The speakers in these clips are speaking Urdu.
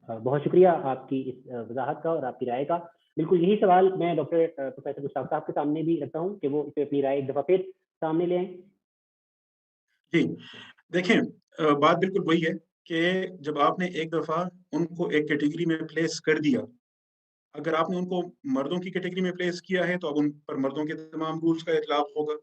بہت شکریہ آپ کی اس وضاحت کا اور آپ کی رائے کا۔ بالکل یہی سوال میں ڈاکٹر پروفیسر مشتاق صاحب کے سامنے بھی رکھتا ہوں کہ وہ اس پہ اپنی رائے ایک دفعہ پھر سامنے لے آئیں۔ جی دیکھیں، بات بالکل وہی ہے کہ جب آپ نے ایک دفعہ ان کو ایک کیٹیگری میں پلیس کر دیا، اگر آپ نے ان کو مردوں کی کیٹیگری میں پلیس کیا ہے تو اب ان پر مردوں کے تمام رولز کا اطلاق ہوگا،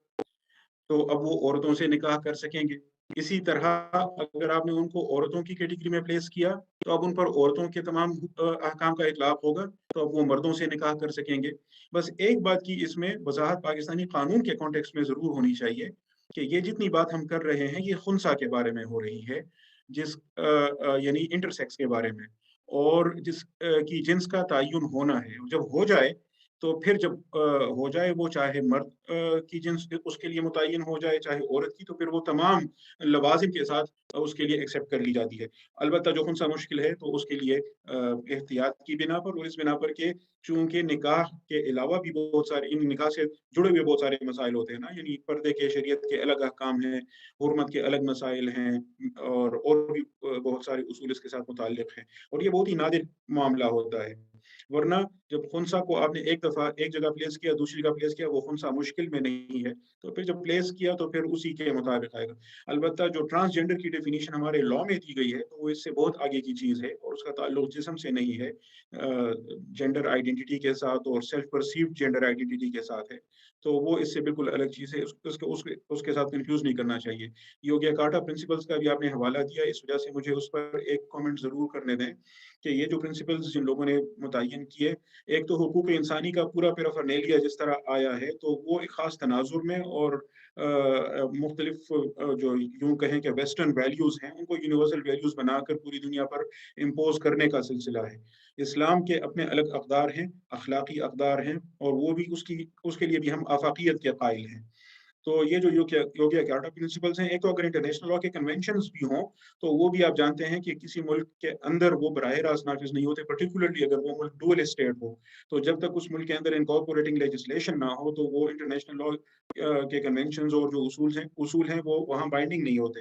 تو اب وہ عورتوں سے نکاح کر سکیں گے۔ اسی طرح اگر آپ نے ان کو عورتوں کی کیٹیگری میں پلیس کیا تو اب ان پر عورتوں کے تمام احکام کا اطلاق ہوگا، تو اب وہ مردوں سے نکاح کر سکیں گے۔ بس ایک بات کی اس میں وضاحت پاکستانی قانون کے کانٹیکسٹ میں ضرور ہونی چاہیے کہ یہ جتنی بات ہم کر رہے ہیں یہ خنثی کے بارے میں ہو رہی ہے، جس یعنی انٹرسیکس کے بارے میں، اور جس کی جنس کا تعین ہونا ہے۔ جب ہو جائے تو پھر جب ہو جائے وہ، چاہے مرد کی جنس اس کے لیے متعین ہو جائے چاہے عورت کی، تو پھر وہ تمام لوازم کے ساتھ اس کے لیے ایکسیپٹ کر لی جاتی ہے۔ البتہ جو خنثی مشکل ہے تو اس کے لیے احتیاط کی بنا پر، اور اس بنا پر کہ چونکہ نکاح کے علاوہ بھی بہت سارے ان نکاح سے جڑے ہوئے بہت سارے مسائل ہوتے ہیں نا، یعنی پردے کے، شریعت کے الگ احکام ہیں، حرمت کے الگ مسائل ہیں، اور بھی بہت سارے اصول اس کے ساتھ متعلق ہیں، اور یہ بہت ہی نادر معاملہ ہوتا ہے۔ ورنہ جب خنثی کو آپ نے ایک دفعہ ایک جگہ پلیس کیا، دوسری جگہ پلیس کیا، وہ خنثی مشکل میں نہیں ہے، تو پھر جب پلیس کیا تو پھر اسی کے مطابق آئے گا۔ البتہ جو ٹرانسجینڈر کی ڈیفینیشن ہمارے لا میں دی گئی ہے تو وہ اس سے بہت آگے کی چیز ہے، اور اس کا تعلق جسم سے نہیں ہے، جینڈر آئیڈینٹی کے ساتھ اور سیلف پرسیوڈ جینڈر آئیڈینٹی کے ساتھ ہے، تو وہ اس سے بالکل الگ چیز ہے، اس کے ساتھ کنفیوز نہیں کرنا چاہیے۔ یوگیا کارٹا پرنسپلز کا بھی آپ نے حوالہ دیا، اس وجہ سے مجھے اس پر ایک کامنٹ ضرور کرنے دیں کہ یہ جو پرنسپلز جن لوگوں نے متعین کیے، ایک تو حقوق انسانی کا پورا پیرافرنیلیا جس طرح آیا ہے، تو وہ ایک خاص تناظر میں اور مختلف جو یوں کہیں کہ ویسٹرن ویلیوز ہیں ان کو یونیورسل ویلیوز بنا کر پوری دنیا پر امپوز کرنے کا سلسلہ ہے۔ اسلام کے اپنے الگ اقدار ہیں، اخلاقی اقدار ہیں، اور وہ بھی اس کے لیے بھی ہم آفاقیت کے قائل ہیں۔ تو یہ جو یوگیا کارٹا پرنسپلز ہیں، ایک تو اگر انٹرنیشنل لا کے کنونشنز بھی ہوں تو وہ بھی آپ جانتے ہیں کہ کسی ملک کے اندر وہ براہ راست نافذ نہیں ہوتے، پرٹیکولرلی اگر وہ ملک ڈوئل اسٹیٹ ہو، تو جب تک اس ملک کے اندر انکارپوریٹنگ لیجسلیشن نہ ہو تو وہ انٹرنیشنل لا کے کنونشنز اور جو اصول ہیں وہ وہاں بائنڈنگ نہیں ہوتے۔